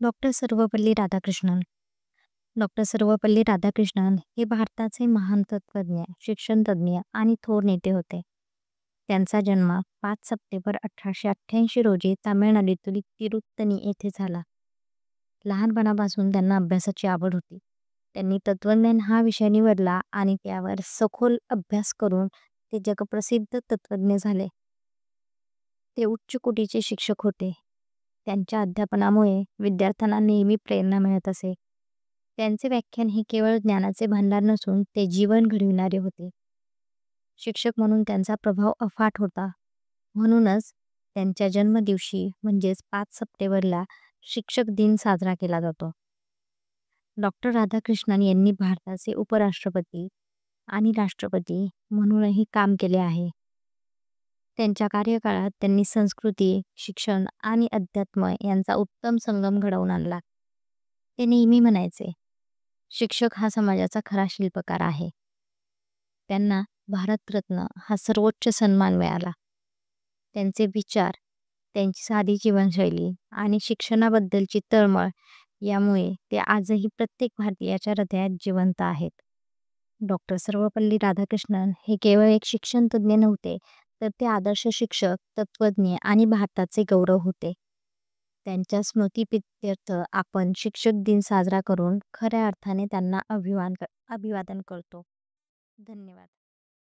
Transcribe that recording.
Doctor Sarvepalli Radhakrishnan. Doctor Sarvepalli Radhakrishnan हे भारताचे महान तत्त्वज्ञ, शिक्षणतज्ज्ञ आणि थोर नेते होते. त्यांचा जन्म 5 सप्टेंबर 1888 रोजी तामिळनाडूतील तिरुत्तनी येथे झाला. लहानपणापासून त्यांना अभ्यासाची आवड होती. त्यांनी तत्त्वज्ञान हा विषय निवडला आणि त्यावर सखोल अभ्यास करून ते जगप्रसिद्ध तत्त्वज्ञ झाले. ते उच्च कोटीचे शिक्षक होते. त्यांच्या अध्यापनामुळे विद्यार्थ्यांना नेहमी प्रेरणा मिळत असे. त्यांचे व्याख्यान हे केवळ ज्ञानाचे भांडार नसून ते जीवन घडविणारे होते. शिक्षक म्हणून त्यांचा प्रभाव अफाट होता. म्हणूनच त्यांच्या जन्मदिवशी म्हणजेच 5 सप्टेंबरला शिक्षक दिन साजरा केला जातो. डॉक्टर राधाकृष्णन यांनी भारताचे उपराष्ट्रपती आणि राष्ट्रपती म्हणूनही काम केले आहे. त्यांच्या कार्यकाळात त्यांनी संस्कृती, शिक्षण आणि अध्यात्म यांचा उत्तम संगम घडवून आणला. ते नेहमी म्हणायचे, शिक्षक हा समाजाचा खरा शिल्पकार आहे. त्यांना भारतरत्न हा सर्वोच्च सन्मान मिळाला. त्यांचे विचार, त्यांची साधी जीवनशैली आणि शिक्षणाबद्दलची तळमळ यामुळे ते आजही प्रत्येक भारतीयाच्या हृदयात जिवंत आहेत. डॉक्टर सर्वपल्ली राधाकृष्णन हे केवळ एक शिक्षणतज्ज्ञ नव्हते, तर ते आदर्श शिक्षक, तत्त्वज्ञ आणि भारताचे गौरव होते. त्यांच्या स्मृतिप्रित्यर्थ आपण शिक्षक दिन साजरा करून खऱ्या अर्थाने त्यांना अभिवादन करतो. धन्यवाद.